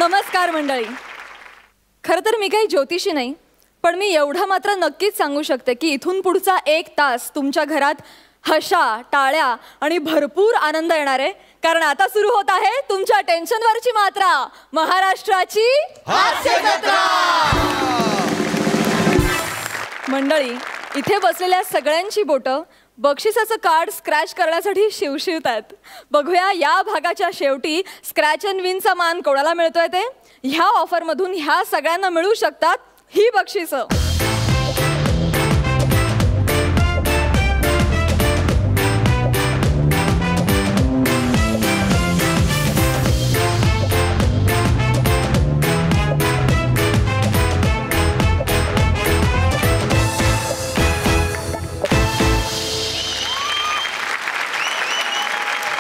नमस्कार मंडळी. खरं तर मी काही ज्योतिषी नाही, पण मी एवढं मात्र नक्कीच सांगू शकते की इथून पुढचा 1 तास तुमच्या घरात हशा, टाळ्या आणि भरपूर आनंद येणार आहे. कारण आता सुरू होत आहे तुमच्या टेन्शनवरची मात्रा, महाराष्ट्राची हास्य जत्रा. मंडळी, इथे बसलेल्या सगळ्यांची बोटं बक्षिसाचं कार्ड स्क्रॅच करण्यासाठी शिवशिवतात. बघूया या भागाच्या शेवटी स्क्रॅच अँड विनचा मान कोणाला मिळतोय ते. ह्या ऑफरमधून ह्या सगळ्यांना मिळू शकतात ही बक्षिसं.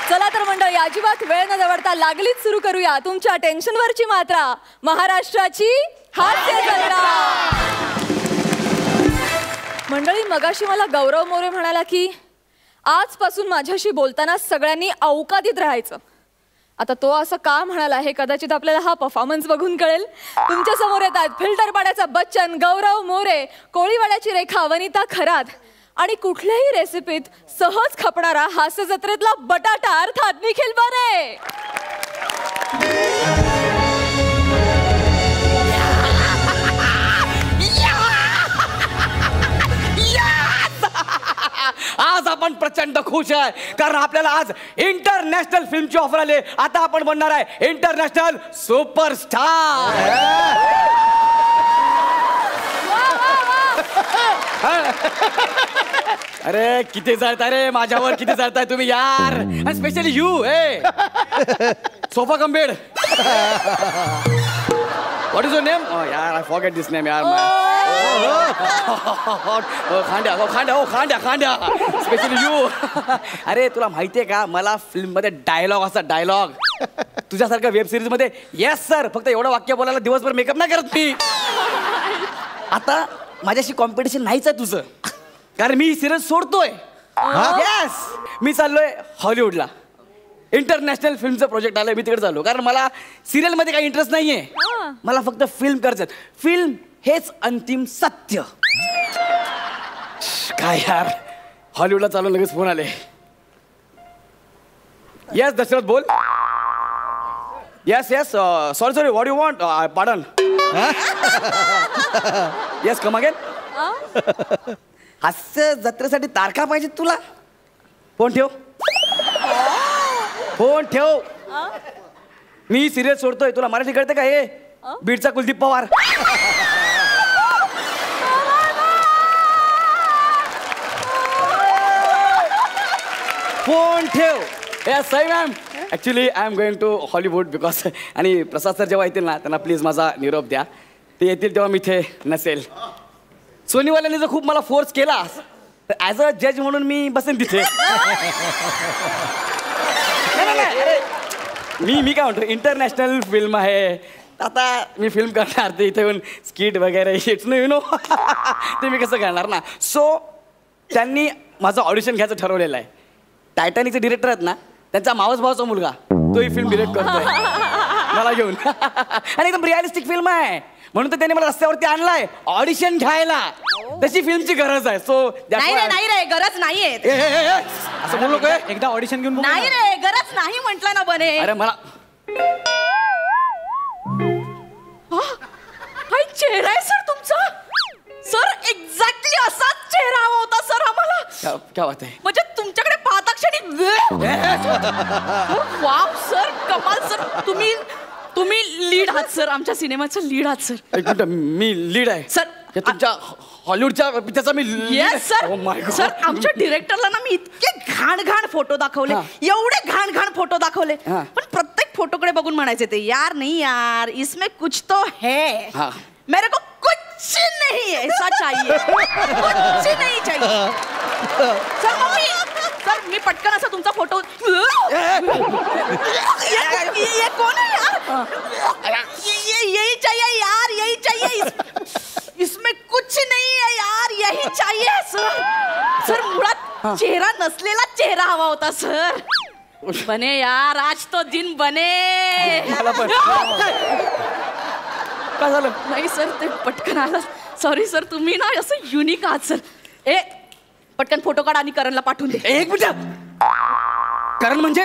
चला तर मंडळी, अजिबात वेळ न दवडता लागलीच सुरू करूया तुमच्या टेन्शनवरची मात्रा, महाराष्ट्राची हास्य जत्रा. मंडळी, मगाशी मला गौरव मोरे म्हणाला की आजपासून माझ्याशी बोलताना सगळ्यांनी औकातीत राहायचं. आता तो असं का म्हणाला हे कदाचित आपल्याला हा परफॉर्मन्स बघून कळेल. तुमच्या समोर येतात फिल्टर पाड्याचा बच्चन गौरव मोरे, कोळीवाड्याची रेखा वनिता खरात आणि कुठल्याही रेसिपीत सहज खपणारा हास्य जत्रेतला बटाटा अर्थात निखिल बने. आज आपण प्रचंड खुश आहे कारण आपल्याला आज इंटरनॅशनल फिल्मची ऑफर आली. आता आपण बनणार आहे इंटरनॅशनल सुपरस्टार. अरे किती जळताय रे माझ्यावर, किती जळताय तुम्ही यार. आणि specially you sofa come bed. What is your name? यार आय फॉरगेट दिस नेम यार. खांड्या खांड्या खांड्या खांड्या स्पेशली यू. अरे तुला माहितीये का, मला फिल्म मध्ये डायलॉग असतात, डायलॉग. तुझ्यासारख्या वेब सिरीज मध्ये येस सर फक्त एवढं वाक्य बोलायला दिवसभर मेकअप नाही करत मी. आता माझ्याशी कॉम्पिटिशन नाहीच आहे तुझं, कारण मी सिरियल सोडतोय. येस, मी चाललोय हॉलिवूडला. इंटरनॅशनल फिल्मचं प्रोजेक्ट आलंय, मी तिकडे चाललो. कारण मला सिरियल मध्ये काही इंटरेस्ट नाहीये, मला फक्त फिल्म करायचं. फिल्म हेच अंतिम सत्य. काय यार, हॉलिवूडला चालू लगेच फोन आले. येस दशरथ बोल. Yes yes sorry sorry what you want pardon. Yes come again. हास्य जत्रेसाठी तारखा पाहिजे तुला. फोन ठेव, फोन ठेव. मी सिरियल सोडतोय. तुला मराठी कळते का? हे बीडचा कुलदीप पवार. फोन ठेव. Yes Sai ma'am, actually I am going to Hollywood because. आणि प्रसाद सर जेव्हा येतील ना त्यांना प्लीज माझा निरोप द्या. ते येतील तेव्हा मी इथे नसेल. सोनीवाल्यांनी जर खूप मला फोर्स केला तर ॲज अ जज म्हणून मी बसेन तिथे. मी काय म्हणतो, इंटरनॅशनल फिल्म आहे, आता मी फिल्म करणार. ते इथे येऊन स्किट वगैरे इट्स नो यू नो ते मी कसं करणार ना. सो त्यांनी माझं ऑडिशन घ्यायचं ठरवलेलं आहे. टायटॅनिकचे डिरेक्टर आहेत ना, त्यांचा मावस भावाचा मुलगा तोही फिल्म डिरेक्ट करतोय मला घेऊन. आणि एकदम रिअलिस्टिक फिल्म आहे म्हणून तर त्यांनी मला रस्त्यावरती आणलाय ऑडिशन घ्यायला. तशी फिल्मची गरज आहे. सो नाही रे, गरज नाहीये. असं बोललो काय? एकदा ऑडिशन घेऊन नाही रे, गरज नाही म्हटलं ना बने. अरे मला चेहरा आहे सर तुमचा. सर एक्झॅक्टली असाच चेहरा हवा होता सर आम्हाला. क्या बात आहे. म्हणजे तुमच्याकडे पाहता क्षणी वाव सर, कमाल सर. तुम्ही लीड आहात सर, आमच्या सिनेमाचं लीड आहात सर. एक मिनिट, मी लीड आहे सर तुमच्या हॉलिवूडच्या पिक्चरचा मी. Yes sir. सर आमच्या डिरेक्टरला ना मी इतके घाण फोटो दाखवले, एवढे घाण फोटो दाखवले, पण प्रत्येक फोटोकडे बघून म्हणायचे ते यार नहीं यार इसमें कुछ तो है, मेरे को कुछ नहीं ऐसा चाहिए, कुछ नहीं चाहिए. सर मी पटकन असा तुमचा फोटो. ये कौन है यार? यही चाहिए यार, यही चाहिए. इसमें कुछ नहीं है यार, यही चाहिए सर. सर मुळात चेहरा नसलेला चेहरा हवा होता सर. बने यार, आज तो दिन बने. मला पण काय झालं? नाही सर, ते पटकन आलं. सॉरी सर, तुम्ही ना असं युनिक आहात सर. ए पटकन फोटो काढ आणि करणला पाठवून दे. एक मिनिट. करण म्हणजे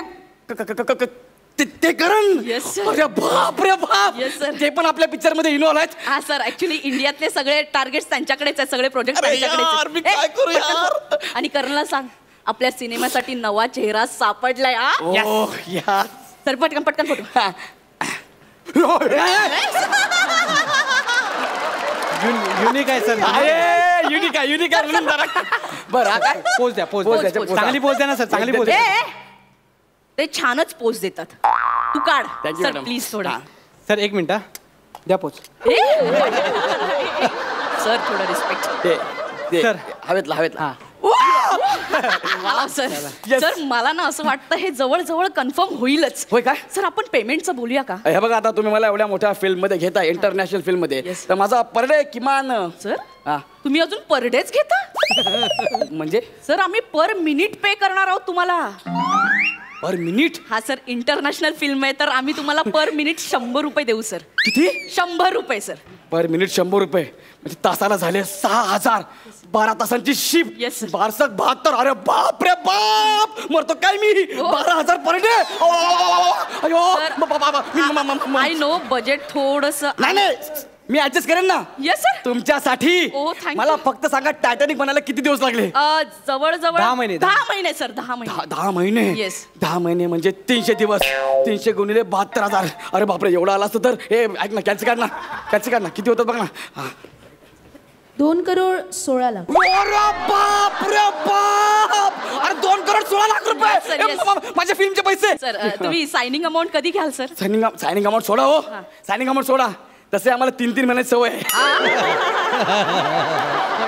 ते करण? Yes, sir. अरे बाप रे बाप. Yes, sir. ते पण आपल्या पिक्चर मध्ये इन्व्हॉल्व आहेत. हा सर, ऍक्च्युली इंडियातले सगळे टार्गेट्स त्यांच्याकडेच आहेत, सगळे प्रोजेक्ट अरे यार, मी काय करू यार? आणि करणला सांग आपल्या सिनेमासाठी नवा चेहरा सापडलाय. ओह यार. सर पटकन पटकन फोटो. युनिक आहे सर. अरे युनिक आहे म्हणून जरा. बरं, हा काय पोच द्या, पोच Pose द्या. द्या, pose चांगली पोच द्या ना सर, चांगली पोच द्या. ते छानच पोच देतात. तू काढ Thank you, sir madam. Please थोडा. सर एक मिनिट हा. द्या पोच. सर थोडं रिस्पेक्ट. ते Sir. हवेतला. हा. Sir Yes. सर मला ना असं वाटतं हे जवळ कन्फर्म होईलच. होय काय? सर आपण पेमेंटचं बोलूया का? हे बघा, आता तुम्ही मला एवढ्या मोठ्या फिल्म मध्ये घेताय, इंटरनॅशनल फिल्म मध्ये, Yes. तर माझा पर डे किमान सर हा. तुम्ही अजून पर डेच घेता? म्हणजे सर आम्ही पर मिनिट पे करणार आहोत तुम्हाला. Per minute? हा सर, इंटरनॅशनल फिल्म आहे तर आम्ही तुम्हाला पर मिनिट 100 रुपये देऊ सर. किती? 100 रुपये सर. पर मिनिट 100 रुपये म्हणजे तासाला झाले 6000. 12 तासांची शिफ्ट. Yes, sir. 72. अरे बाप रे बाप, मरतो काय मी. 12,000 पर डे. अयो Sir, आय नो बजेट थोडस. नाही, मी ऍडजस्ट करेन ना. Yes sir. तुमच्यासाठी. Oh, thank मला you. फक्त सांगा, टायटॅनिक बनायला किती दिवस लागले? जवळ 10 महिने. 10 महिने सर, 10 महिने. 10 महिने. Yes. 10 महिने म्हणजे 300 दिवस. 300 गुणिले 72,000. अरे बापरे, एवढा आला असतं तर. हे ऐक ना, कॅन्सल काढ ना. किती होतात बघ ना. 2,16,00,000. अरे बाप रे बाप. अरे 2,16,00,000 रुपये. Yes, sir, yes. माझ्या फिल्मचे पैसे. सर तुम्ही सायनिंग अमाऊंट कधी घ्याल सर? सायनिंग अमाऊंट सोडा. हो, सायनिंग अमाऊंट सोडा. तसे आम्हाला 3-3 महिन्याची सवय आहे.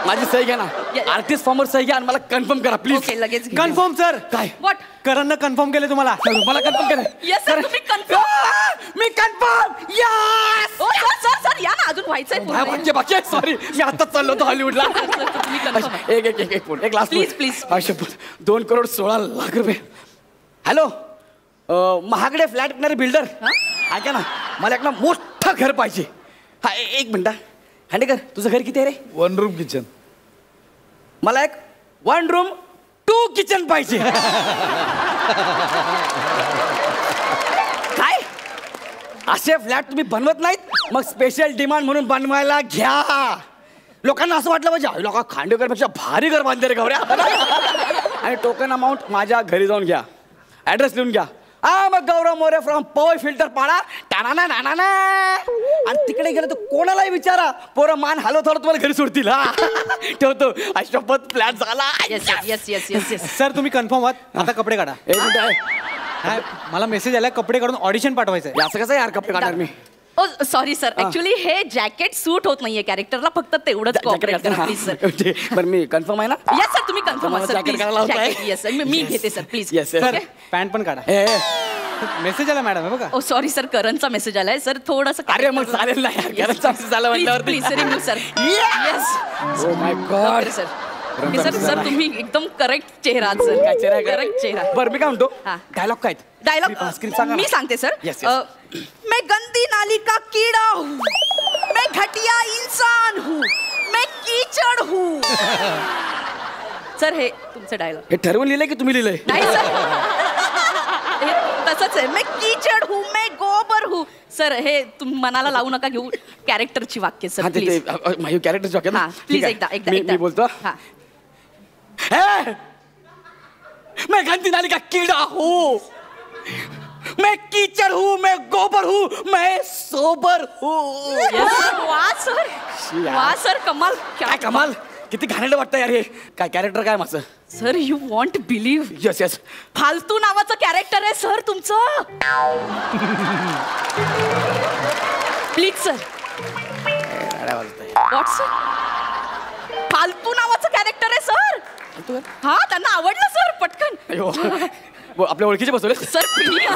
माझी सही घ्या ना. Yes. आर्टिस्ट फॉर्मवर सही घ्या आणि मला कन्फर्म करा प्लीज. ओके, लगेच घेते. Confirm sir. काय? What? करणनं कन्फर्म केलं तुम्हाला. मला कन्फर्म करा. Yes, sir, तुम्ही confirm. मी कन्फर्म. यस. ओ सर या ना, अजून व्हायचंय पूर्ण. बाकी सॉरी, मी आताच चाललो होतो हॉलिवूडला. Sir, तुम्ही confirm. एक लास्ट Please, please. 2,16,00,000 रुपये. हॅलो, महागडे फ्लॅट विकणारे बिल्डर. ऐका ना, मला एक ना मोठं घर पाहिजे. हा, एक मिनिट. खांडेकर, तुझं घर किती आहे रे? 1 रूम किचन. मला एक 1 रूम 2 किचन पाहिजे. काय? असे फ्लॅट तुम्ही बनवत नाहीत? मग स्पेशल डिमांड म्हणून बनवायला घ्या. लोकांना असं वाटलं पाहिजे, लोक खांडेकरपेक्षा भारी घर बांधले रे गौऱ्या. आणि टोकन अमाऊंट माझ्या घरी जाऊन घ्या. ऍड्रेस लिहून घ्या. मग गौरव मोरे फ्रॉम पॉवर फिल्टर पाडा. टाना ना. आणि तिकडे गेलं तर कोणालाही विचारा, पोरं मान हलव थोडं तुम्हाला घरी सोडतील. हा, ठेवतो. अशोपत फ्लॅट झाला. येस. सर तुम्ही कन्फर्म आहात. आता कपडे काढा. एक मिनिट आहे. काय, मला मेसेज आलाय कपडे काढून ऑडिशन पाठवायचंय. असं कसं यार कपडे काढणार मी? ओ सॉरी सर, ऍक्च्युली हे जॅकेट सूट होत नाहीये कॅरेक्टरला, फक्त तेवढंच कॉपरेट करा प्लीज सर. पण मी कन्फर्म आहे ना? येस सर, तुम्ही कन्फर्म मला सर jacket प्लीज. काढायला लावताय? येस सर, मी घेते sir please. Yes sir pant पण काढा. मेसेज आला मॅडम, हे बघा. ओ सॉरी सर, करणचा मेसेज आलाय सर, थोडंसं. अरे मग चालेल ना यार, घरात चान्स झाला म्हटल्यावर. Please remove sir. Yes. Oh my God. Sir तुम्ही एकदम करेक्ट चेहरा सर. काय चेहरा आहे? करेक्ट चेहरा. बरं, मी काय म्हणतो, हा. डायलॉग काय आहेत? डायलॉग स्क्रीन सांगा मी ना. सांगते सर. Yes, yes. मैं गंदी नाली का कीड़ा हूँ, मैं घटिया इंसान हूँ, मैं कीचड़ हूँ. सर हे तुमचं डायलॉग. हे ठरवून लिहिलंय की तुम्ही लिहिलंय? नाही सर, हे तसंच आहे. मैं कीचड़ हूँ, मैं गोबर हूँ. सर हे तुम्ही मनाला लावू नका घेऊ, कॅरेक्टरची वाक्य हा, सर ते प्लीज. माझी कॅरेक्टरची वाक्य ना? हा ठीक प्लीज आहे. एकदा मी बोलतो. हा. है? मैं गंदी नाली का कीड़ा हूँ, मैं कीचड़ हूँ, मैं गोबर हूँ, मैं सोबर हूँ. Yes, sir. वा सर कमाल. काय कमाल, किती घाणेरडं वाटतं यार हे. काय कॅरेक्टर काय माझं? Sir you want believe, yes. फालतू नावाचं कॅरेक्टर आहे सर तुमचं. Please sir. What sir? फालतू नावाचं कॅरेक्टर आहे सर. हा, त्यांना आवडलं सर. पटकन अयो, आपल्या ओळखीचे बसवले. Sir please.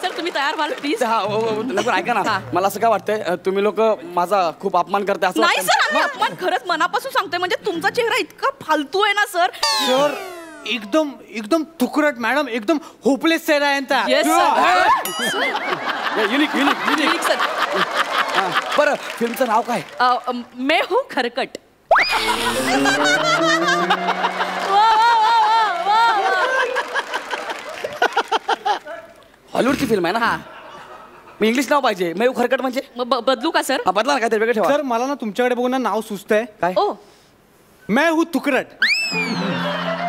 सर तुम्ही तयार व्हाल प्लीज. नको, ऐका ना, हा. मला असं काय वाटतंय, तुम्ही लोक माझा खूप अपमान करताय असं नाही वाटतंय. सर, आम्ही अपमान खरंच मनापासून सांगतोय. म्हणजे तुमचा चेहरा इतका फालतू आहे ना सर. सर एकदम एकदम तुकरट मॅडम एकदम होपलेस चेहरा आहे यांचा. Yes unique unique unique. Sir बरं फिल्मचं नाव काय? मैं हूँ खरकट. हॉलिवूडची फिल्म आहे ना? हा. मी इंग्लिश नाव पाहिजे. मैं खरकट म्हणजे मग बदलू का सर? बदला ना काहीतरी वेगळं ठेवा. सर मला ना तुमच्याकडे बघून ना नाव सुचतंय. काय? ओ मैं हूँ तुकरट.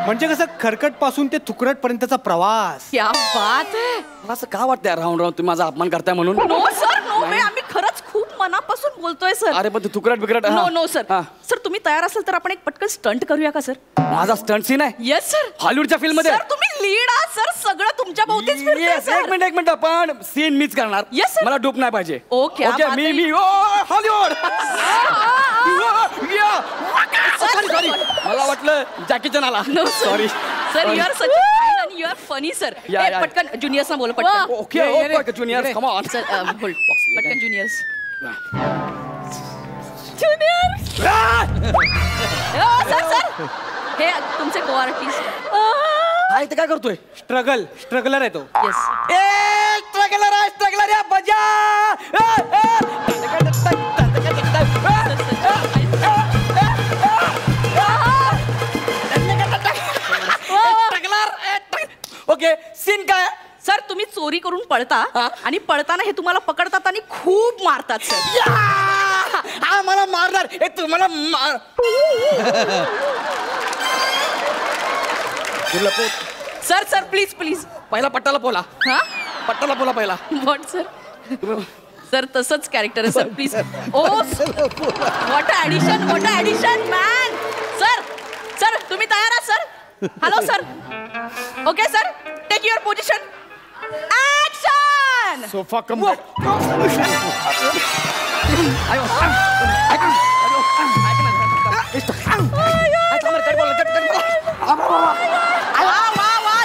म्हणजे कसं खरकट पासून ते तुकरट पर्यंतचा प्रवास. क्या बात है. मला असं का वाटतंय राहून राहून तुम्ही माझा अपमान करताय म्हणून? नो सर नो वे, आम्ही खरंच खूप मनापासून बोलतोय सर. अरे पण तू तुकरट बिकरट. No no sir. हा. सर तुम्ही तयार असाल तर आपण एक पटकन स्टंट करूया का सर? माझा स्टंट सीन आहे येस सर. हॉलिवूडच्या फिल्म मध्ये. सर तुम्ही लीड आहात सर, सगळं तुमच्या भोवतीच फिरतंय Yes, सर. एक मिनिट पण सीन मीच करणार. Yes, sir. मला डूब नाही पाहिजे. Okay, ओके बात मी आहे. मी हॉलिवूड. सॉरी मला वाटलं जॅकी चॅन आला. No sorry sir you are such kind and you are funny sir. Yeah, yeah. पटकन ज्युनियर्स ना बोलो पटकन. Okay junior come on. Sir hold पटकन ज्युनियर्स. सर सर हे तुमचे को आर्टिस्ट. हाय ते काय करतोय? स्ट्रगलर आहे तो. येस ए स्ट्रगलर या बजा. ओके सीन काय? सर तुम्ही चोरी करून पळता आणि पळताना हे तुम्हाला पकडतात आणि खूप मारतात सर. हा मला मारणार. ए तू मला मार. Sir sir please please. पहिला पट्टाला पोला. हा पट्टाला पोला पहिला. What sir? सर तसंच कॅरेक्टर आहे sir please. Oh what audition man. Sir तुम्ही तयार आहात sir? Hello sir. Okay sir take your position. Action. Sofa come. वाह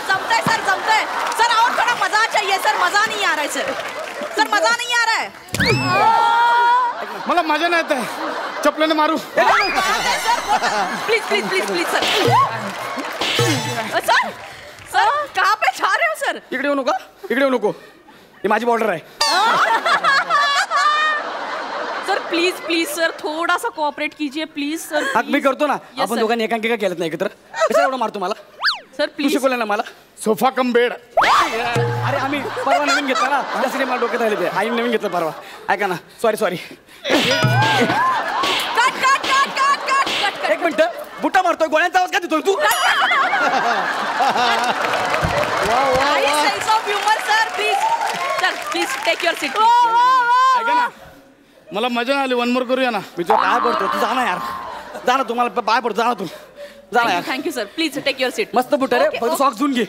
जमतंय सर जमतंय सर. और थोड़ा मजा चाहिए सर. मजा नहीं आ रहा है सर मजा नहीं आ रहा है. मला मजा नाही येत आहे. चपल्याने मारू. Please please please please sir. Sir sir कहाँ पे जा रहे हो सर? इकडे येऊ नको ही माझी बॉर्डर आहे. सर प्लीज प्लीज सर थोड़ा सा कोऑपरेट कीजिए प्लीज सर. हाक मी करतो ना. Yes, आपण sir. दोघांनी एकांकिका केलं नाही एकत्र. कशाला एवढं मारतो मला? सर तू प्लीज. शिकवलं ना मला. Sofa come bed. अरे आम्ही परवा नवीन घेतला ना त्या सिनेमा डोक्यात राहिले ते. आई नवीन घेतलं परवा. ऐका ना सॉरी. कट एक मिनिट बुट्टा मारतोय. गोळ्यांचा आवाज का देतोय तू? Sense of humour sir please. Sir please take your seat. ऐका ना मला मजा नाही आली. वन मोर करूया ना. मी तुला काय पडतो तू जा ना यार. जा ना तुम्हाला पाय पडतो. जा ना तू. जा ना यार. Thank you sir please take your seat. मस्त बुट्टा रे. Okay, फक्त सॉक्स धुवून घे.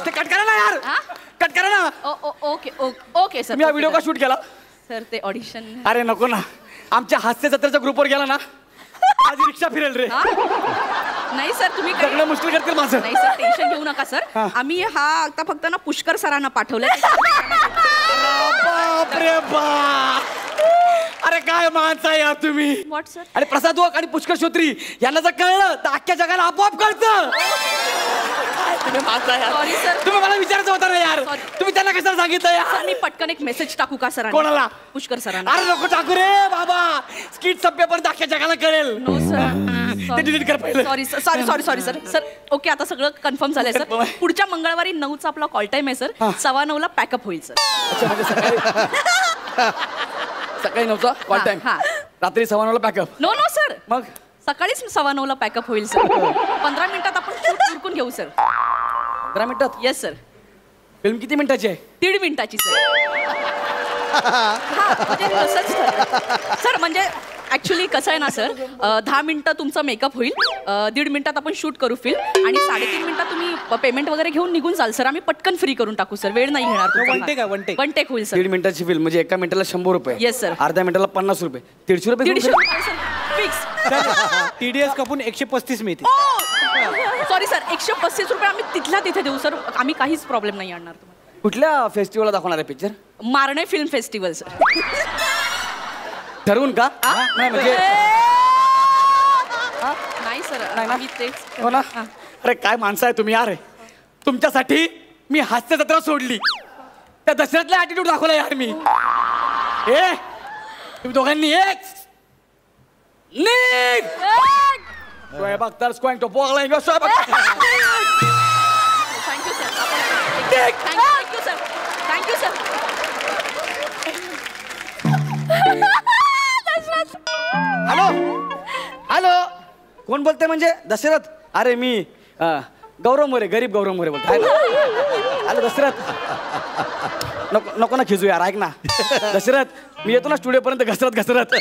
ते कट करा ना यार. हा? कट करा ना. Okay okay sir. तुम्ही हा व्हिडिओ का शूट केला? सर ते ऑडिशन. अरे नको ना. आमच्या हास्य जत्रेच्या ग्रुपवर गेला ना माझी रिक्षा फिरेल रे. नाही सर तुम्ही काही- जगणं मुश्किल करतील माझं. नाही सर टेन्शन घेऊ नका सर. हा. आम्ही हा आता फक्त ना पुष्कर सरांना पाठवलंय. बापरे बाप. अरे काय माणसं आहे यार तुम्ही. What sir? अरे प्रसाद वक आणि पुष्कर श्रोत्री यांना जर कळलं तर अख्ख्या जगाला आपोआप कळतं. काय तुम्ही माणसं आहे यार. Sorry, sir. तुम्ही मला विचारायचं होतं ना यार. Sorry. तुम्ही त्यांना कशाला सांगितलं सर यार? मी पटकन एक मेसेज टाकू का सरांना? कोणाला? पुष्कर सरांना. अरे नको टाकू रे बाबा. स्किट संपेपर्यंत अख्ख्या जगाला कळेल. No sir. ते डिलीट कर पहिलं. Sorry sir. ओके आता सगळं कन्फर्म झालंय सर. Confirm आहे. पुढच्या मंगळवारी 9चा आपला कॉल टाइम आहे सर. 9:15 पॅकअप होईल सर. अच्छा म्हणजे सकाळी 9चा कॉल हा, टाइम. हा. रात्री 9:15 पॅकअप. नो सर मग सकाळीच 9:15 पॅकअप होईल सर. 15 मिनिटात आपण शूट उरकून घेऊ सर. 15 मिनिटात. Yes sir. फिल्म किती मिनिटाची आहे? 1.5 मिनिटाची सर. हा म्हणजे तसंच ठरलं. सर म्हणजे ऍक्च्युली कसं आहे ना सर 10 मिनिटं तुमचा मेकअप होईल. 1.5 मिनिटात आपण शूट करू फिल्म आणि 3.5 मिनिटात तुम्ही पेमेंट वगैरे घेऊन निघून जाल सर. आम्ही पटकन फ्री करून टाकू सर. वेळ नाही घेणार. One take आहे, one take. वन टेक होईल सर. 1.5 मिनिटाची फिल्म म्हणजे एका मिनिटाला 100 रुपये. Yes, sir. अर्ध्या मिनिटाला 50 रुपये. 150 रुपये. 150 रुपये सर फिक्स. TDS कापून 135 मिळते. सॉरी सर 135 रुपये आम्ही तिथल्या तिथे देऊ सर. आम्ही काहीच प्रॉब्लेम नाही आणणार तुम्हाला. कुठल्या फेस्टिवलला दाखवणार आहे पिक्चर? मारणे फिल्म फेस्टिवल सर. ठरवून का नाही म्हणजे नाही सर नाही ना? आम्ही तेच हो ना अरे काय माणसं आहे तुम्ही यार तुमच्यासाठी मी हास्य जत्रा सोडली त्या दसऱ्यातला ऍटिट्यूड दाखवला यार मी तुम्ही दोघांनी एक निघ स्वयंपाक तर स्क्वॅंग टोपो स्वयंपाक थँक्यू सर निघ. Thank you sir thank you sir hello hello कोण बोलते म्हणजे दशरथ अरे मी गौरव मोरे गरीब गौरव मोरे बोलतो हॅलो दशरथ नको नको ना खिजू यार ऐक ना दशरथ मी येतो ना स्टुडिओ पर्यंत घसरत घसरत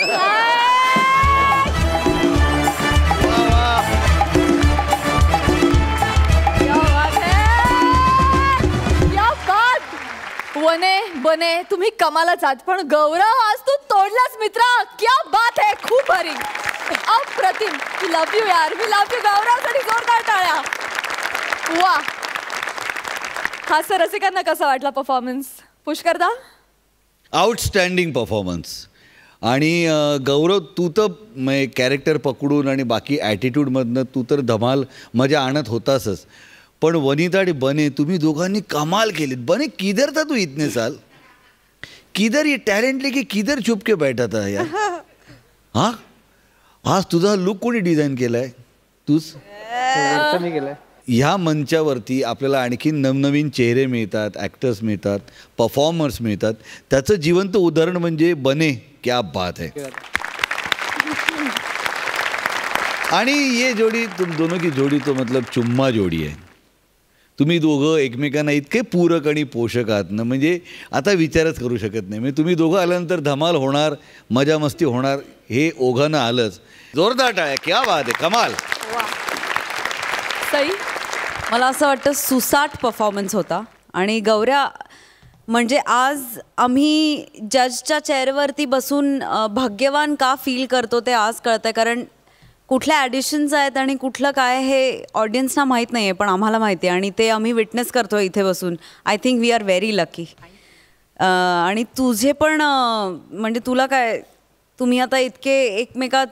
वने बने तुम्ही कमालच आहात पण गौरव आज तू तोडलास मित्रा क्या बात है खूप भारी अप्रतिम मी लव यू यार मी लव यू गौरवसाठी जोरदार टाळ्या वा हास्य रसिकांना कसा वाटला परफॉर्मन्स पुष्करदा आउटस्टँडिंग परफॉर्मन्स आणि गौरव तू तर कॅरेक्टर पकडून आणि बाकी ॲटिट्यूडमधनं तू तर धमाल मजा आणत होतासच पण वनिता आणि बने तुम्ही दोघांनी कमाल केलीत बने किधर था तू इतने साल किधर ये टॅलेंट लेके किधर छुप के बैठा था यार हाँ आज तुझा लुक कोणी डिझाईन केलाय तूच मी केलंय ह्या मंचावरती आपल्याला आणखी नवनवीन चेहरे मिळतात ॲक्टर्स मिळतात परफॉर्मर्स मिळतात त्याचं जिवंत उदाहरण म्हणजे बने क्या बात है आणि ये जोडी तुम दोनों की जोडी तो मतलब चुम्मा जोडी आहे तुम्ही दोघं एकमेकांना इतके पूरक आणि पोषक आहात ना म्हणजे आता विचारच करू शकत नाही म्हणजे तुम्ही दोघं आल्यानंतर धमाल होणार मजा मस्ती होणार हे ओघानं आलंच जोरदार टाळ्या क्या बात आहे कमाल सई मला असं वाटतं सुसाट परफॉर्मन्स होता आणि गौऱ्या म्हणजे आज आम्ही जजच्या चेअरवरती बसून भाग्यवान का फील करतो ते आज कळतंय कारण कुठल्या ॲडिशन्स आहेत आणि कुठलं काय हे ऑडियन्सना माहीत नाही आहे पण आम्हाला माहिती आहे आणि ते आम्ही विटनेस करतो इथे बसून I think we are very lucky आणि तुझे पण म्हणजे तुला काय तुम्ही आता इतके एकमेकात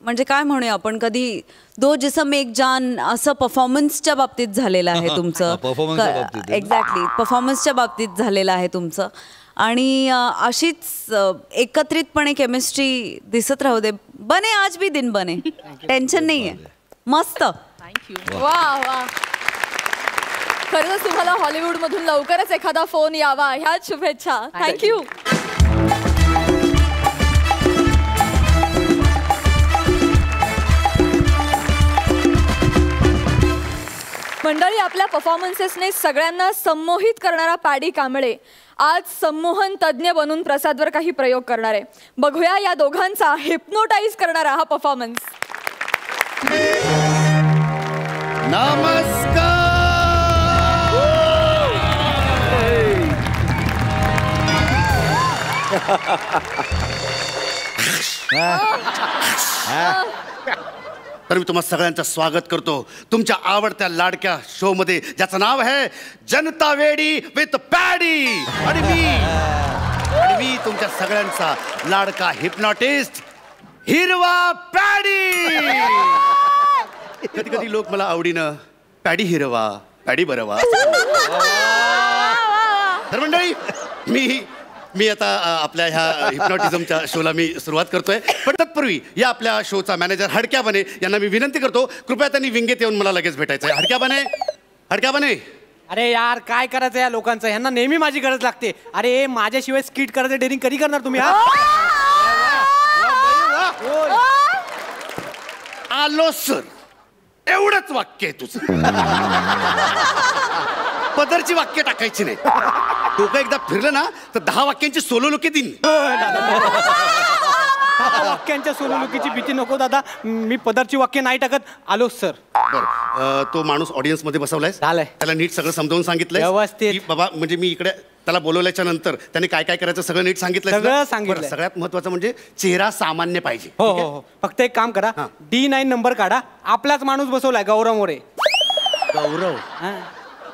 म्हणजे काय म्हणूया आपण कधी दो जिसम एक जान असं परफॉर्मन्सच्या बाबतीत झालेलं आहे तुमचं एक्झॅक्टली परफॉर्मन्सच्या बाबतीत झालेलं आहे तुमचं आणि अशीच एकत्रितपणे केमिस्ट्री दिसत राहू दे बने आज भी दिन बने टेन्शन नाही आहे मस्त थँक्यू वा वा खरंच तुम्हाला हॉलिवूडमधून लवकरच एखादा फोन यावा ह्याच शुभेच्छा थँक्यू मंडळी आपल्या परफॉर्मन्सेसने सगळ्यांना संमोहित करणारा पॅडी कांबळे आज संमोहन तज्ज्ञ बनून प्रसादवर काही प्रयोग करणार आहे बघूया या दोघांचा हिप्नोटाईज करणारा हा परफॉर्मन्स तर मी तुम्हा सगळ्यांचं स्वागत करतो तुमच्या आवडत्या लाडक्या शो मध्ये ज्याचं नाव आहे जनता वेडी विथ पॅडी आणि मी तुमच्या सगळ्यांचा लाडका हिप्नॉटिस्ट हिरवा पॅडी कधी कधी लोक मला आवडीनं पॅडी हिरवा पॅडी बरवा तर मंडळी मी आता आपल्या ह्या हिप्नॉटिझमच्या शोला मी सुरुवात करतोय पण तत्पूर्वी या आपल्या शोचा मॅनेजर हडक्या बने यांना मी विनंती करतो कृपया त्यांनी विंगेत येऊन मला लगेच भेटायचं आहे हडक्या बने अरे यार काय करायचं या लोकांचं ह्यांना नेहमी माझी गरज लागते अरे माझ्याशिवाय स्किट करायचं डेअरिंग कधी करणार तुम्ही आलो सर एवढंच वाक्य आहे तुझं पदरची वाक्य टाकायची नाही डोकं एकदा फिरलं ना तर 10 वाक्यांची सोलो लोके दिन वाक्यांच्या सोलुकीची भीती नको दादा मी पदरची वाक्य नाही टाकत आलो सर बरं तो माणूस ऑडियन्स मध्ये बसवलाय झालंय. त्याला नीट सगळं समजावून सांगितलंय व्यवस्थित. की बाबा म्हणजे मी इकडे त्याला बोलवल्याच्या नंतर त्याने काय काय करायचं सगळं नीट सांगितलंय सगळं सांगितलंय. बरं, सगळ्यात महत्वाचं म्हणजे चेहरा सामान्य पाहिजे हो ठीक हो आहे? हो फक्त एक काम करा हां. D9 नंबर काढा आपलाच माणूस बसवलाय गौरव मोरे गौरव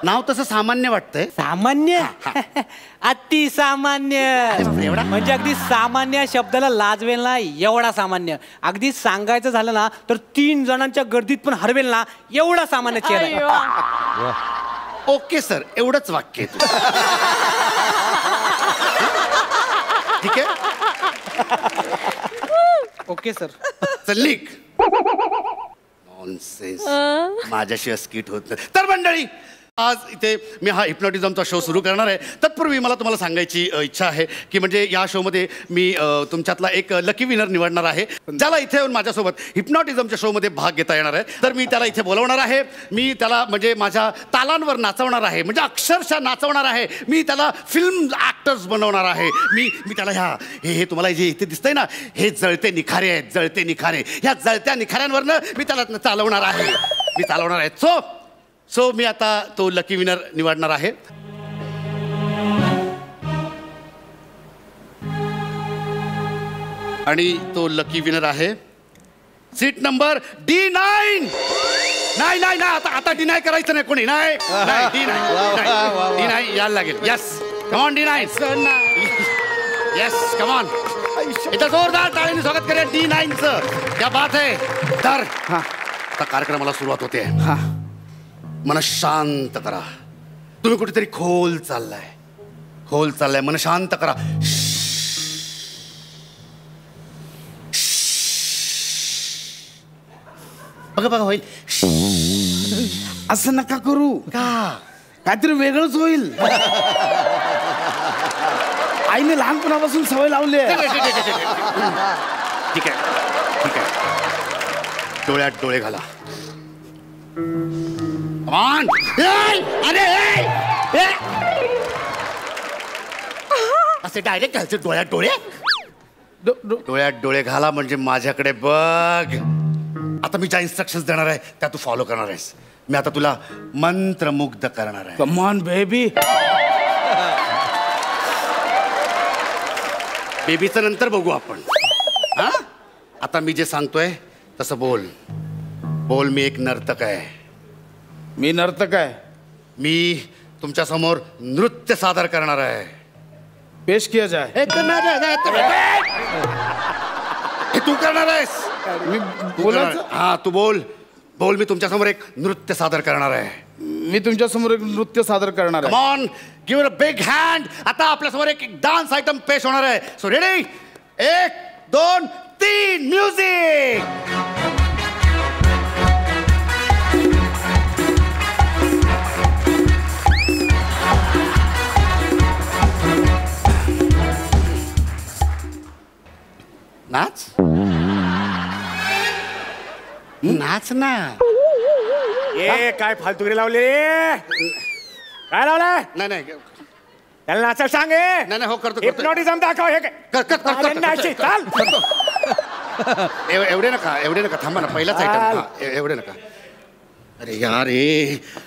नाव तसं सामान्य वाटतंय. सामान्य अति सामान्य एवढा? म्हणजे अगदी सामान्य शब्दाला लाजवेल ना एवढा सामान्य. अगदी सांगायचं झालं ना तर 3 जणांच्या गर्दीत पण हरवेल ना एवढा सामान्य चेहरा आहे. ओके सर, एवढंच वाक्य आहे तुझं. ठीक आहे. Okay sir. चल निघ. नॉनसेन्स. माझ्याशी स्किट होत नाही. तर मंडळी, आज इथे मी हा हिप्नॉटिझमचा शो सुरू करणार आहे. तत्पूर्वी मला तुम्हाला सांगायची इच्छा आहे की म्हणजे या शोमध्ये मी तुमच्यातला एक लकी विनर निवडणार आहे, ज्याला इथे येऊन माझ्यासोबत हिप्नॉटिझमच्या शोमध्ये भाग घेता येणार आहे. तर मी त्याला इथे बोलवणार आहे. मी त्याला म्हणजे माझ्या तालांवर नाचवणार आहे, म्हणजे अक्षरशः नाचवणार आहे. मी त्याला फिल्म ॲक्टर्स बनवणार आहे. मी त्याला हे तुम्हाला जे इथे दिसतंय ना, हे जळते निखारे आहेत, जळते निखारे. ह्या जळत्या निखाऱ्यांवरनं मी त्याला चालवणार आहे. सो मी आता तो लकी विनर निवडणार आहे. आणि तो लकी विनर आहे सीट नंबर D9. नाही आता डिनाय करायचं नाही कोणी. नाही D9 यायला लागेल. Yes, come on D9. Yes, come on. इथं जोरदार टाळ्यांनी स्वागत करूया D9चं. क्या बात आहे. तर आता कार्यक्रमाला सुरुवात होते. मन शांत करा. तुम्ही कुठेतरी खोल चाललाय. मन शांत करा. बघा होईल. असं नका करू. काहीतरी वेगळंच होईल. आईने लहानपणापासून सवय लावली आहे. ठीक आहे. डोळ्यात डोळे घाला. असे डायरेक्ट घालचे डोळ्यात डोळे. डोळ्यात डोळे घाला म्हणजे माझ्याकडे बघ. आता मी ज्या इन्स्ट्रक्शन्स देणार आहे त्या तू फॉलो करणार आहेस. मी आता तुला मंत्रमुग्ध करणार आहे. Come on baby. बेबीचं नंतर बघू आपण. आता मी जे सांगतोय तसं बोल. मी एक नर्तक आहे. मी नर्तक आहे. मी तुमच्या समोर नृत्य सादर करणार आहे. पेश किया जाए. हे तू करणार आहेस. मी बोलायचं. हा, तू बोल. मी तुमच्या समोर एक नृत्य सादर करणार आहे. मी तुमच्या समोर एक नृत्य सादर करणार आहे. Come on, give a big hand. आता आपल्या समोर एक डान्स आयटम पेश होणार आहे. So ready, 1 2 3 music. नाच ना. काय फालतुगिरी लावली. काय लावलाय. नाही त्याला नाचायला सांग. नाही हो, करतो. हिप्नॉटिझम दाखव. हे चाल. एवढे नका थांबा ना. पहिलाच आयटम. एवढे नका.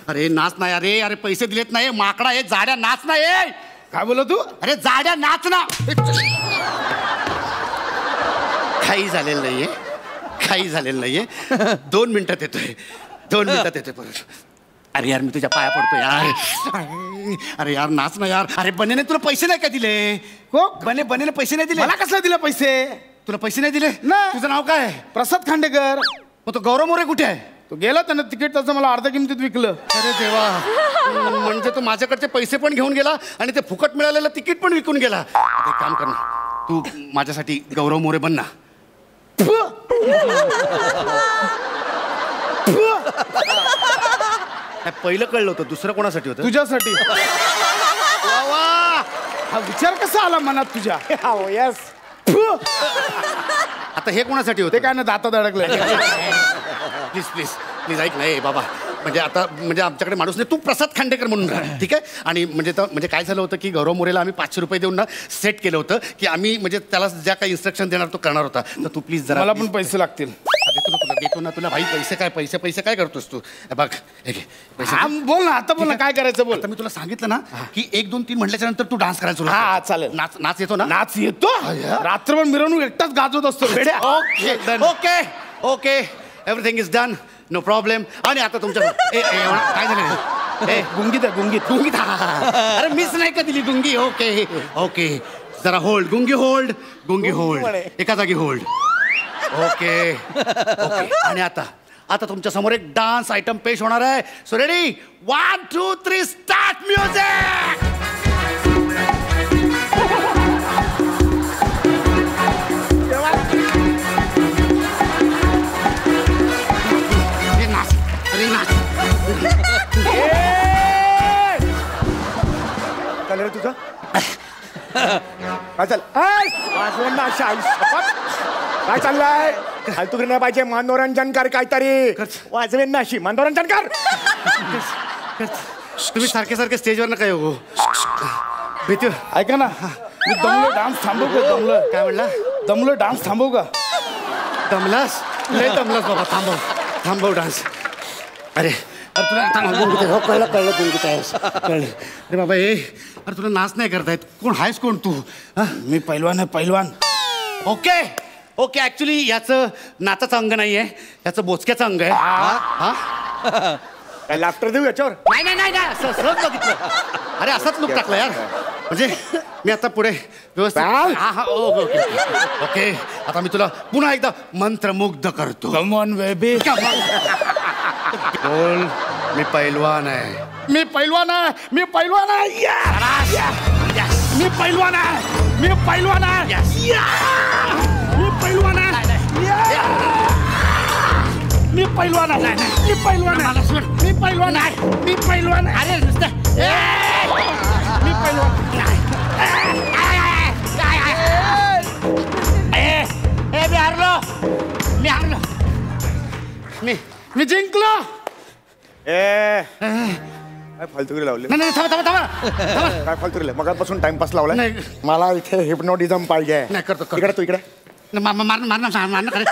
अरे नाच नाही. अरे पैसे दिलेत नाही. माकडा आहे जाड्या. नाच नाही. काय बोलत तू. अरे जाड्या नाच ना. काही झालेलं नाहीये. 2 मिनिटात येतोय परत. अरे यार, मी तुझ्या पाया पडतो यार. अरे यार, नाच ना यार. अरे बनेने तुला पैसे नाही का दिले. हो, बनेने पैसे नाही दिले. मला कसला दिला पैसे. तुला पैसे नाही दिले. नाही. तुझं नाव काय. प्रसाद खांडेकर. मग तो गौरव मोरे कुठे आहे. तो गेला. त्यानं तिकीट त्याचं मला अर्ध्या किमतीत विकलं. अरे देवा. म्हणजे तो माझ्याकडचे पैसे पण घेऊन गेला आणि ते फुकट मिळालेलं तिकीट पण विकून गेला. एक काम कर ना, तू माझ्यासाठी गौरव मोरे बन ना. पहिलं कळलं होतं. दुसरं कोणासाठी होतं. तुझ्यासाठी. हा विचार कसा आला मनात तुझ्या. यस. आता हे कोणासाठी होते. ते काय ना दातात अडकलं. प्लीज ऐक नाही बाबा. म्हणजे आता म्हणजे आमच्याकडे माणूस नाही. तू प्रसाद खांडेकर म्हणून राहा. ठीक आहे. आणि म्हणजे काय झालं होतं की गौरव मोरेला आम्ही 500 रुपये देऊन ना सेट केलं होतं की आम्ही म्हणजे त्याला ज्या काही इन्स्ट्रक्शन देणार तो करणार होता. तर तू प्लीज जरा. मला पण पैसे लागतील. देतो ना तुला भाई. पैसे काय करतोस तू. बघ पैसे. बोल ना. आता बोल ना. काय करायचं बोल. आता मी तुला सांगितलं ना की 1 2 3 म्हटल्याच्या नंतर तू डान्स करायला सुरुवात. हा चालेल. नाच येतो ना. नाच येतो. रात्रभर मिरवणूक एकटाच गाजवत असतो. Okay everything is done. No problem. आणि आता तुमच्या काय झालं. गुंगीत आहे गुंगीत गुंगीत अरे मिस नाही का दिली गुंगी ओके ओके जरा होल्ड गुंगी होल्ड एका जागी होल्ड ओके ओके आणि आता तुमच्या समोर एक डान्स आयटम पेश होणार आहे सो रेडी 1 2 3 स्टार्ट म्युझिक चालेल तुझं काय चाल काय चाललंय फालतू नाही पाहिजे मनोरंजनकार काहीतरी वाजवेन ना अशी मनोरंजनकार तुम्ही सारखे स्टेजवर ना काय हो भीती ऐका ना मी दमलो डान्स थांबवू का दमलं काय म्हणला दमलो डान्स थांबवू का दमलास लय दमलास बाबा थांबव डान्स अरे तुला कळलं अरे बाबा अरे तुला नाच नाही करतायत कोण आहेस कोण तू मी पैलवान आहे पैलवान ओके ओके ऍक्च्युली याचं नाचाचं अंग नाहीये याचं बोचक्याचं अंग आहे काय लाफ्टर देऊ याच्यावर नाही असं सहज बघितलं अरे असाच लुक टाकला यार म्हणजे मी आता पुढे व्यवस्थित ओके ओके आता मी तुला पुन्हा एकदा मंत्रमुग्ध करतो कम ऑन बेबी बोल मी पैलवान आहे मी पैलवान आहे मी पैलवान आहे मी पैलवान आहे मी पैलवान आहे मी पैलवान आहे मी पैलवान आहे मी पैलवान आहे मी पैलवान आहे मी पैलवान अरे नुसतं मी पैलवान मी हारलो मी जिंकलो काय फालतुगिरी लावली नाही थांबा काय फालतुगिरी मगापासून टाइमपास लावलाय नाही. मला इथे हिप्नोटिझम पाहिजे नाही, करतो. इकडे तू इकडे मारणं खरं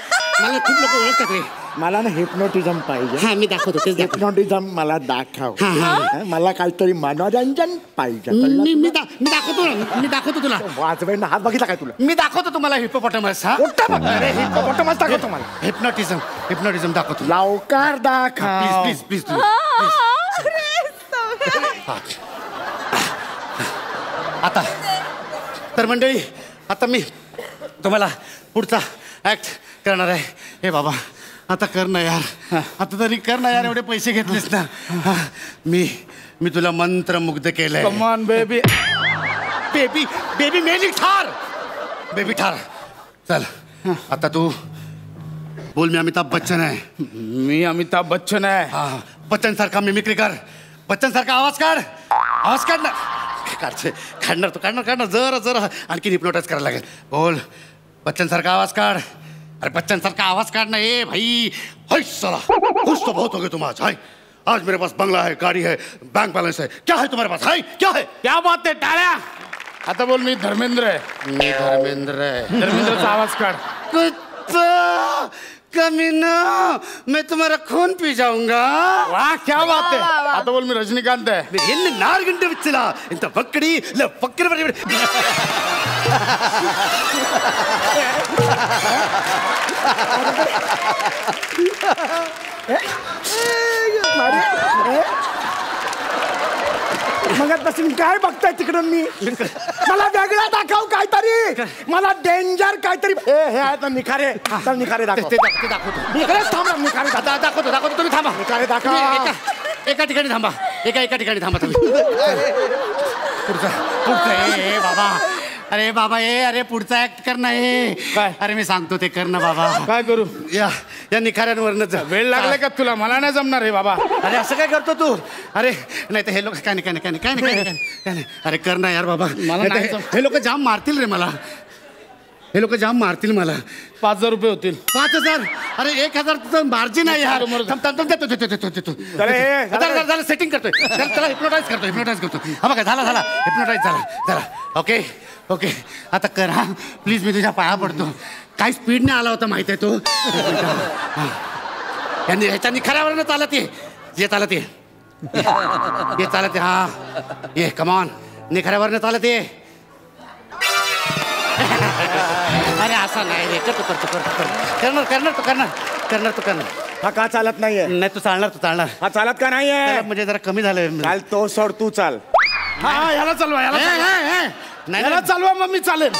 मला खूप लोक ओळखतात रे मला ना हिप्नोटिझम पाहिजे हा मी दाखवतो तेच दाखवतो. हिप्नोटिझम मला दाखव मला काहीतरी मनोरंजन पाहिजे मी दाखवतो तुला वाजवेन हात बघितला काय तुला मी दाखवतो तुम्हाला हिप्पोपॉटमस हा अरे हिप्पोपॉटमस दाखवतो मला हिप्नोटिझम दाखवतो लवकर दाखव प्लीज आता तर मंडळी आता मी तुम्हाला पुढचा ऍक्ट करणार आहे हे बाबा आता कर ना यार आता तरी कर ना यार एवढे पैसे घेतलेस ना मी तुला मंत्रमुग्ध केलंय कम ऑन बेबी बेबी मेली ठार चल आता तू बोल मी अमिताभ बच्चन आहे मी अमिताभ बच्चन आहे बच्चन सारखा मिमिक्री कर बच्चन सारखा आवाज काढ ना काढणार जरा आणखी हिप्नोटाईज करायला लागेल बोल बच्चन सारखा आवाज काढ अरे बच्चन सारखा आवाज काढ ना ए भाई हाय साला खुश तो बहुत हो गए तुम आज हाय आज मेरे पास बंगला है गाड़ी है बैंक बैलेंस है क्या है तुम्हारे पास हाय क्या है क्या बात आहे टाळ्या आता बोल मी धर्मेंद्र आहे धर्मेंद्रचा आवाज काढ कुत्ता कमीना मैं तुम्हारा खून पी जाऊंगा वाह क्या बात आहे आता बोल मी रजनीकांत आहे ಎಲ್ಲಿ 4 ಗಂಟೆ ಬಿಚ್ಚಿಲ್ಲ ಇಂತ ಪಕ್ಕಡಿ ಇಲ್ಲ ಪಕ್ಕಡ ಬಡಿ मगापासून काय बघताय तिकडून मी मला वेगळा दाखव काहीतरी मला डेंजर काहीतरी हे आहेत ना निखारे चल निखारे दाखव ते दाखवतो इकडेच थांब निखारे दाखवतो तुम्ही थांबा निखारे दाखव एका ठिकाणी थांबा एका ठिकाणी थांबा तुम्ही पुढचा ए बाबा अरे बाबा अरे पुढचा ऍक्ट कर ना काय? अरे मी सांगतो ते कर ना बाबा काय करू या निखाऱ्यांवरनच वेळ लागलाय का तुला मला नाही जमणार हे बाबा अरे असं काय करतो तू अरे नाही तर हे लोक काय नाही अरे कर ना यार बाबा मला नाही हे लोक जाम मारतील रे मला हे लोक जाम मारतील मला 5,000 रुपये होतील 5,000 अरे 1,000 मार्जिन आहे यार झालं सेटिंग करतोय त्याला हिप्नोटाईज करतो हा बघा झाला हिप्नोटाईज झाला ओके आता कर हा प्लीज मी तुझ्या पाया पडतो काय स्पीडने आला होता माहिती आहे तो ह्याच्या निखाऱ्यावरनं चालत ये चालत हा ये कमॉन निखाऱ्यावरनं चालत ये अरे असा नाही रे करणार करणार तू करणार करणार तू करणार. हा का चालत नाहीये? नाही तू चालणार हा चालत का नाहीये? म्हणजे जरा कमी झालं. चाल तो सोड, तू चाल. हा याला चालवा, याला चालवा. मग मी चालेल.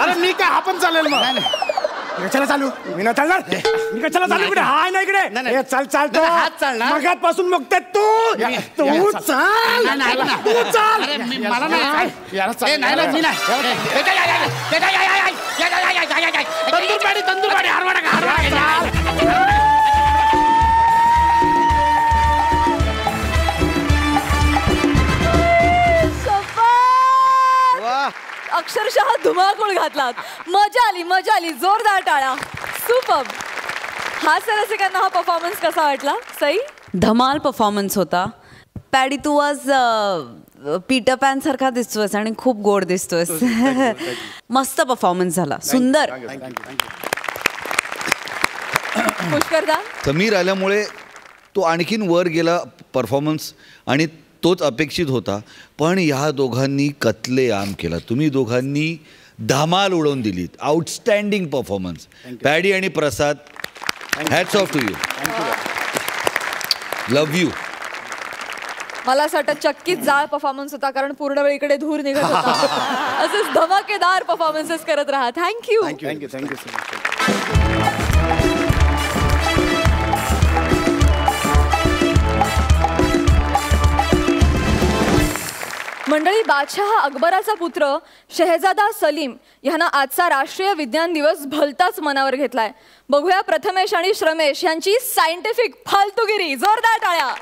अरे मी काय, हा पण चालेल मग. कशाला चालू? मी नाही चालणार. मी कशाला चालू इकडे? हा नाही इकडे. चल चालतो. हात चालणार. मगातपासून बघते तू चाल. तू चाल. मला नाही. तंदूर पाडी हरवाडा. अक्षरशः धुमाकूळ घातलात. मजा आली. जोरदार टाळ्या. सुपर. हास्य रसिकांना हा परफॉर्मन्स कसा वाटला? सई? धमाल परफॉर्मन्स होता. पॅडी तू आज पीटर पॅन सारखा दिसतोयस आणि खूप गोड दिसतोयस. मस्त परफॉर्मन्स झाला. सुंदर. पुष्करदा? समीर आल्यामुळे तो आणखीन वर गेला परफॉर्मन्स आणि तोच अपेक्षित होता. पण ह्या दोघांनी कत्लेआम केला. तुम्ही दोघांनी धमाल उडवून दिलीत. Outstanding performance. पॅडी आणि Prasad, hats off to you. Love you. मला असं वाटतं चक्कीत जाळ परफॉर्मन्स होता, कारण पूर्ण वेळ इकडे धूर निघत होता. असेच धमाकेदार परफॉर्मन्सेस करत राहा. थँक्यू. मंडळी, बादशाह अकबराचा पुत्र शहजादा सलीम यांना आजचा राष्ट्रीय विज्ञान दिवस भलताच मनावर घेतलाय. बघूया प्रथमेश आणि श्रमेश यांची सायंटिफिक फालतुगिरी. जोरदार टाळ्या.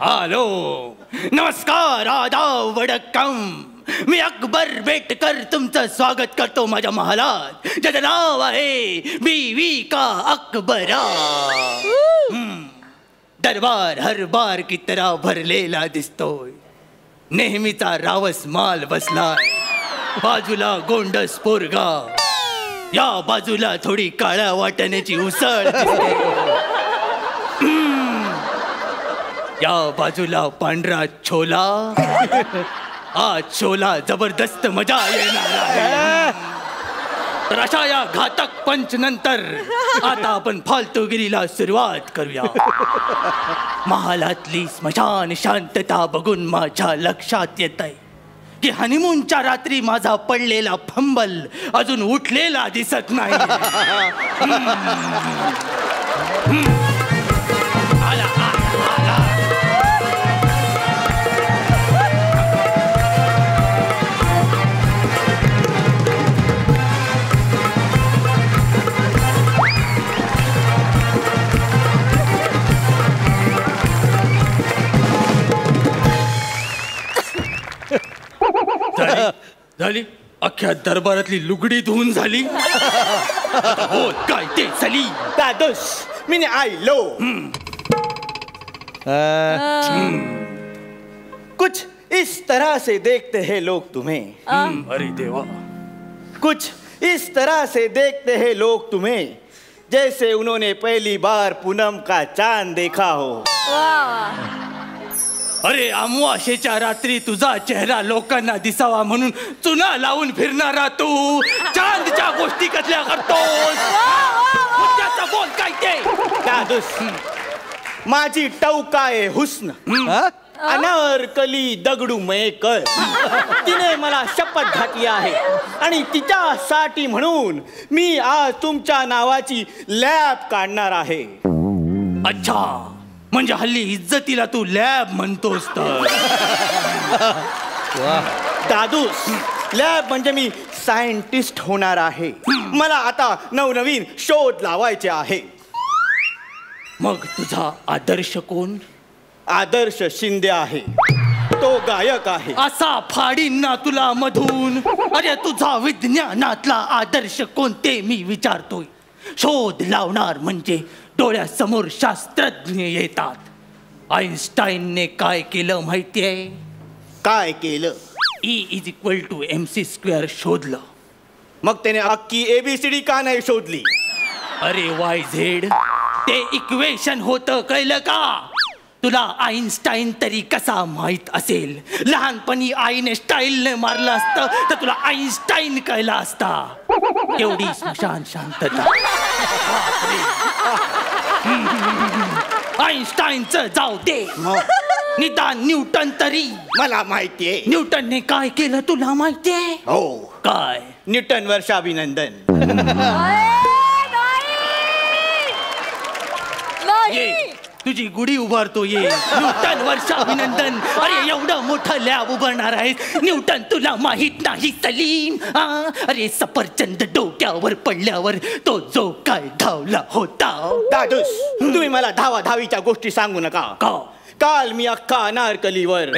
हॅलो, नमस्कार, आदाब, वडक्कम. मी अकबर बेटकर तुमचं स्वागत करतो माझ्या महालात, ज्याचं नाव आहे बीवी का अकबरा. दरबार हर बार की तरह भरलेला दिसतोय. नेहमीचा रावस माल बसलाय. बाजूला गोंडस पोरगा, या बाजूला थोडी काळ्या वाटण्याची उसळ दिसते. या बाजूला पांढरा छोला. हा छोला जबरदस्त मजा येणार आहे. तर अशा या घातक पंच नंतर आता आपण फालतूगिरीला सुरुवात करूया. महालातली स्मशान शांतता बघून माझ्या लक्षात येत आहे की हनीमूनच्या रात्री माझा पडलेला फंबल अजून उठलेला दिसत नाही. झाली अख्ख्या दरबारातली लुगडी धुवून झाली. बोल काय ते सली दादोश मी आयलो. कुछ इस तरह से देखते हैं लोग तुम्हें. अरे देवा. कुछ इस तरह से देखते हैं लोग तुम्हें जैसे उन्होंने पहली बार पूनम का चांद देखा हो. अरे अमावास्येच्या रात्री तुझा चेहरा लोकांना दिसावा म्हणून चुना लावून फिरणारा तू चांदच्या गोष्टी कसल्या करतोस. बोल काय ते. दादोश माझी टवकाय हुस्न अनारकली दगडूमय कर. तिने मला शपथ घातली आहे आणि तिच्यासाठी म्हणून मी आज तुमच्या नावाची लॅब काढणार आहे. अच्छा, म्हणजे हल्ली इज्जतीला तू लॅब म्हणतोस तर. दादूस लॅब म्हणजे मी सायंटिस्ट होणार आहे. मला आता नवनवीन शोध लावायचे आहे. मग तुझा आदर्श कोण? आदर्श शिंदे आहे. तो गायक आहे. असा फाडींना तुला मधून. अरे तुझा विज्ञानातला आदर्श कोणते मी विचारतोय. शोध लावणार म्हणजे डोळ्यासमोर शास्त्रज्ञ येतात. आईन्स्टाईनने काय केलं माहितीये? काय केलं? E=MC² शोधलं. मग त्याने अख्खी ABCD का नाही शोधली? अरे YZ, ते इक्वेशन होतं, कळलं का? तुला आईन्स्टाईन तरी कसा माहित असेल? लहानपणी आईने स्टाईलने मारलं असतं तर तुला आईन्स्टाईन कळला असता. एवढी स्मशान शांतता. आईन्स्टाईनचं जाऊ दे, निदान न्यूटन तरी. मला माहितीये न्यूटनने काय केलं तुला माहितीये? हो. काय? न्यूटन वर्ष अभिनंदन. ये तुझी गुढी उभारतो. ये न्यूटन वर्ष अभिनंदन. अरे एवढं मोठं लॅब उभारणार आहेस, न्यूटन तुला माहित नाही सलीम? अरे सफरचंद डोक्यावर पडल्यावर तो जो काय धावला होता. दादूस, तुम्ही मला धावाधावीच्या गोष्टी सांगू नका. का? काल मी अख्खा अनारकलीवर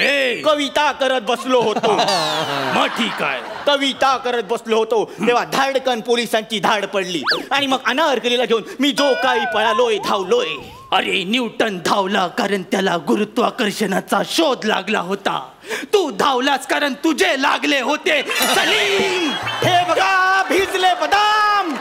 कविता करत बसलो होतो. मग ठीक आहे. कविता करत बसलो होतो तेव्हा धाडकन पोलिसांची धाड पडली आणि मग अनारकलीला घेऊन मी जो काही पळालोय, धावलोय. अरे न्यूटन धावला कारण त्याला गुरुत्वाकर्षणाचा शोध लागला होता. तू धावलास कारण तुझे लागले होते सलीम. हे बघा, भिजले बदाम.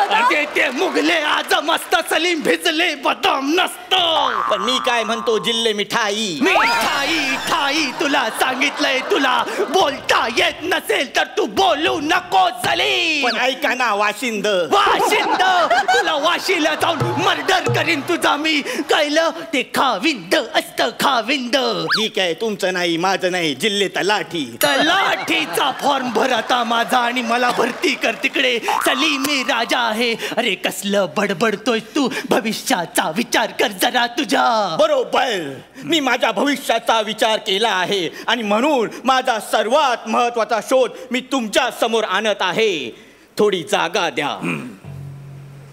अरे ते मुगले आजम असतं सलीम, भिजले बदाम नसतं. पण मी काय म्हणतो, जिल्ले मिठाई. मिठाई तुला सांगितलंय, तुला बोलता येत नसेल तर तू बोलू नको सलीम. पण ऐका ना, वाशिंद. तुला वाशीला जाऊन मर्डर करीन तुझा मी, कळलं? ते खाविंद असतं, खाविंद. ठीक आहे, तुमचं नाही, माझं नाही, जिल्हे तलाठी. तलाठीचा फॉर्म भर आता माझा आणि मला भरती कर तिकडे. सलीम मी राजा आहे. अरे कसलं बडबडतोय तू? भविष्याचा विचार कर जरा तुझ्या. बरोबर, मी माझ्या भविष्याचा विचार केला आहे आणि म्हणून माझा सर्वात महत्वाचा शोध मी तुमच्या समोर आणत आहे. थोडी जागा द्या.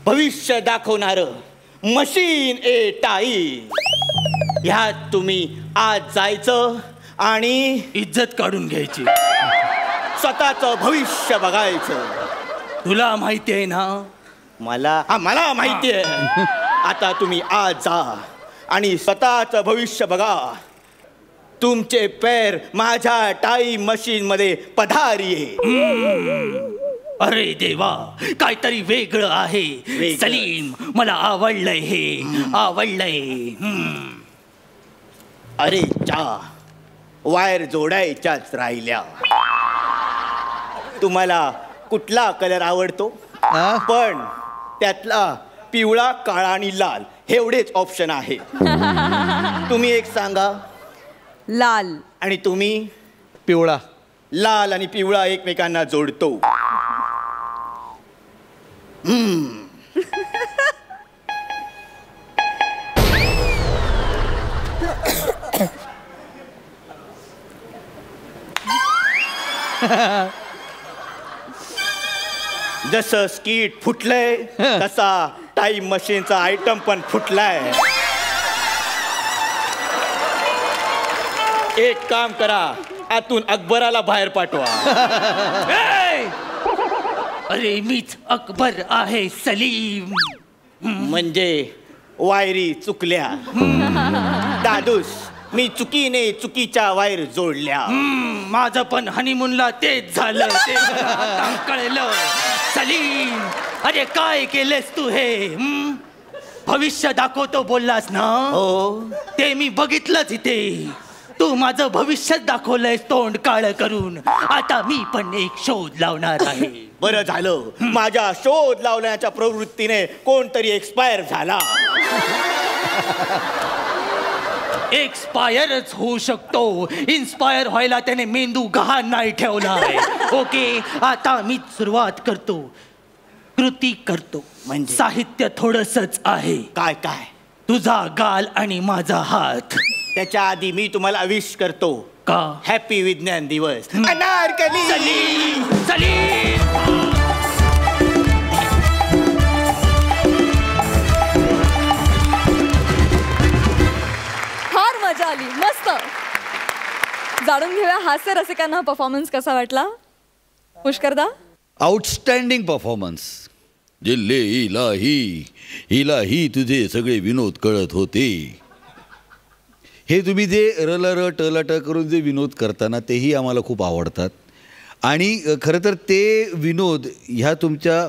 भविष्य दाखवणार मशीन ए टाई. ह्यात तुम्ही आज जायचं आणि इज्जत काढून घ्यायची. स्वतःचं भविष्य बघायचं. तुला माहिती आहे ना? मला माहिती आहे. आता तुम्ही आज जा आणि स्वतःचं भविष्य बघा. तुमचे पैर माझ्या टाईम मशीन मध्ये पधारिये. अरे देवा, काहीतरी वेगळं आहे सलीम. मला आवडलंय हे, आवडलंय. अरे चा वायर जोडायच्याच राहिल्या. तुम्हाला कुठला कलर आवडतो? पण त्यातला पिवळा, काळा आणि लाल एवढेच ऑप्शन आहे. तुम्ही एक सांगा. लाल. आणि तुम्ही? पिवळा. लाल आणि पिवळा एकमेकांना जोडतो. जसं स्कीट फुटलंय तसा टाइम मशीनचा आयटम पण फुटलाय. एक काम करा, आतून अकबराला बाहेर पाठवा. अरे मीच अकबर आहे सलीम. म्हणजे वायरी चुकल्या. दादूस, मी चुकीने चुकीच्या वायर जोडल्या. माझं पण हनीमूनला तेच झालं. ते कळलं सलीम. अरे काय केलेस तू हे? भविष्य दाखवतो बोललास ना? हो. ते मी बघितलंच इथे. तू माझं भविष्य दाखवलंयस तोंड काळ करून. आता मी पण एक शोध लावणार आहे. बरं झालं, माझ्या शोध लावण्याच्या प्रवृत्तीने कोणतरी एक्सपायर झाला. एक्सपायरच होऊ शकतो. इन्स्पायर व्हायला त्याने मेंदू गहाण नाही ठेवलाय. ओके, आता मी सुरुवात करतो, कृती करतो. म्हणजे साहित्य थोडंसंच आहे. काय काय? तुझा गाल आणि माझा हात. त्याच्या आधी मी तुम्हाला विश करतो. का? हॅपी विज्ञान दिवस. अनारकली. सलीम, सलीम. फार मजा आली, मस्त. जाणून घेऊया हास्य रसिकांना परफॉर्मन्स कसा वाटला. पुष्करदा. Outstanding performance. जिल्हे हिलाही तुझे सगळे विनोद कळत होते. हे तुम्ही जे रल टल ट करून जे विनोद करताना तेही आम्हाला खूप आवडतात. आणि खरं तर ते विनोद ह्या तुमच्या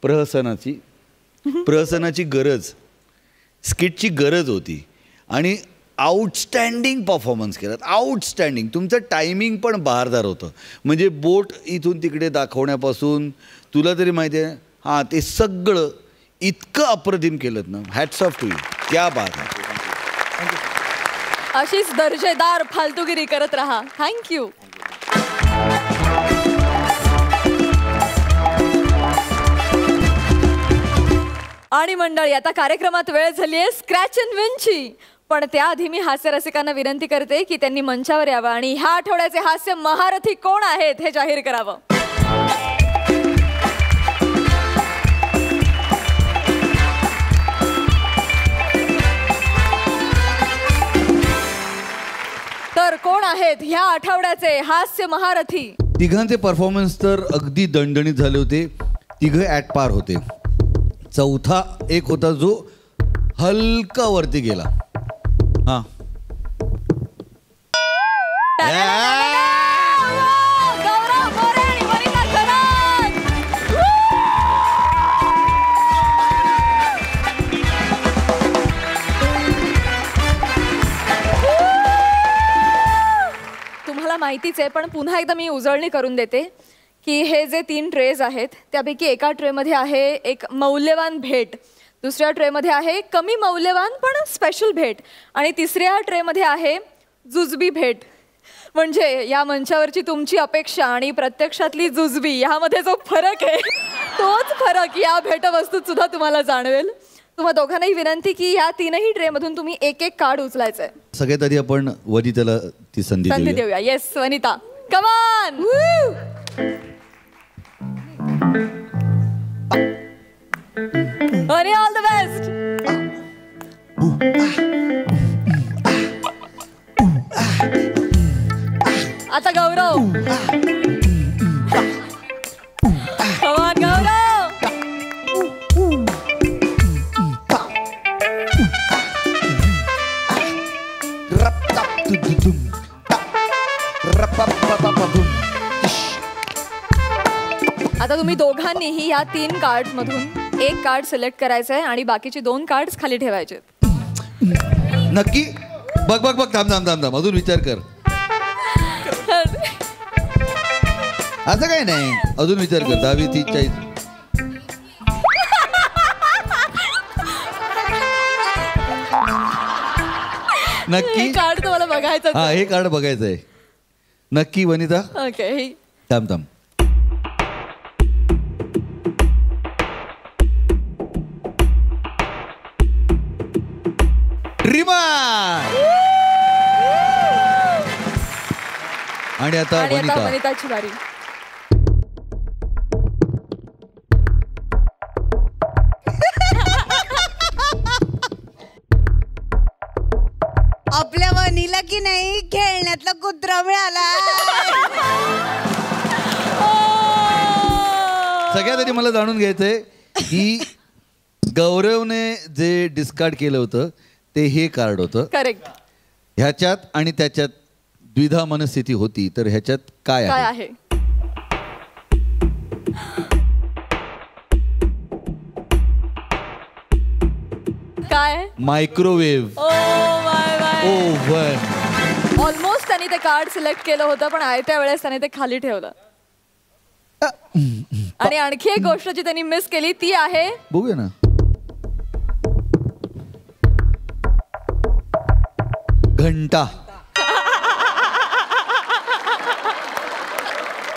प्रहसनाची गरज, स्किटची गरज होती. आणि आउटस्टँडिंग परफॉर्मन्स केलात, आउटस्टँडिंग. तुमचं टायमिंग पण बहारदार होतं. म्हणजे बोट इथून तिकडे दाखवण्यापासून तुला तरी माहिती आहे हां, ते सगळं इतकं अप्रतिम केलं ना. हॅट्स ऑफ टू यू, क्या बात आहे. अशीच दर्जेदार फालतूगिरी करत राहा. थँक्यू. आणि मंडळी, आता कार्यक्रमात वेळ झाली आहे स्क्रॅच अँड विनची. पण त्याआधी मी हास्य रसिकांना विनंती करते की त्यांनी मंचावर यावं आणि ह्या आठवड्याचे हास्य महारथी कोण आहेत हे जाहीर करावं. तर कोण आहेत ह्या आठवड्याचे हास्य महारथी? तिघांचे परफॉर्मन्स तर अगदी दणदणीत झाले होते. तिघं ॲट पार होते. चौथा एक होता जो हलका वरती गेला. हां, तुम्हाला माहितीच आहे, पण पुन्हा एकदा मी उजळणी करून देते की हे जे 3 ट्रेज आहेत त्यापैकी एका ट्रेमध्ये आहे एक मौल्यवान भेट, दुसऱ्या ट्रेमध्ये आहे कमी मौल्यवान पण स्पेशल भेट, आणि तिसऱ्या ट्रेमध्ये आहे जुजबी भेट. म्हणजे या मंचावरची तुमची अपेक्षा आणि प्रत्यक्षातली जुजबी यामध्ये जो फरक आहे तोच फरक या भेटवस्तूत सुद्धा तुम्हाला जाणवेल. तुम्हा दोघांनाही विनंती की या 3ही ट्रेमधून तुम्ही एक एक कार्ड उचलायचंय. सगळ्यात आधी आपण वनिताला ती संधी देऊया. Yes Vanita, come on. आणि ऑल द बेस्ट. आता गौरव, कम ऑन गौरव. आता तुम्ही दोघांनीही या 3 कार्ड्स मधून एक कार्ड सिलेक्ट करायचंय आणि बाकीचे 2 कार्ड्स खाली ठेवायचे. नक्की? बघ बघ बघ, थांब थांब थांब थांब, अजून विचार कर. असं काही नाही, अजून विचार कर. 10, 20, 30, 40. नक्की कार्ड तुम्हाला बघायचं? हा, हे कार्ड बघायचं आहे नक्की वनिता. ओके, थांब थांब. आणि आता वनिताची बारी. आपल्या वनीला की नाही खेळण्यातला कुत्रा मिळाला. सगळ्यात आधी मला जाणून घ्यायचंय की गौरवने जे डिस्कार्ड केलं होतं ते हे कार्ड होतं. करेक्ट. ह्याच्यात आणि त्याच्यात द्विधा मनस्थिती होती, तर ह्याच्यात काय आहे? काय? Microwave oven. ऑलमोस्ट त्यांनी ते कार्ड सिलेक्ट केलं होतं, पण आयत्या वेळेस त्याने ते खाली ठेवलं. आणि आणखी एक गोष्ट जी त्यांनी मिस केली ती आहे, बघूया ना, घंटा.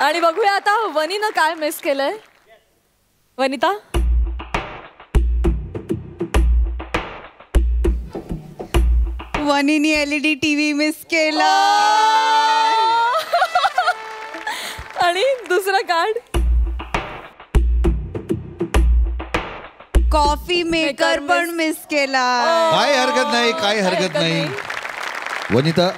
आणि बघूया आता वनीनं काय मिस केलंय. वनिता, वनीनी LED TV मिस केला. आणि दुसरं कार्ड कॉफी मेकर पण मिस केला. काय हरकत नाही, काय हरकत नाही. वनिता,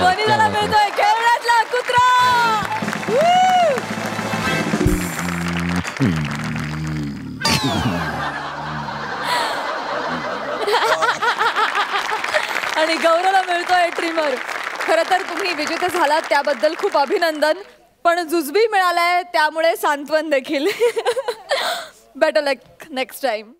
वनिताला मिळतोय खेळण्यातला कुत्रा. आणि गौरवला मिळतोय ट्रिमर. खरं तर तुम्ही विजेते झालात त्याबद्दल खूप अभिनंदन, पण जुजबी मिळालाय त्यामुळे सांत्वन देखील. बेटर लक नेक्स्ट टाइम.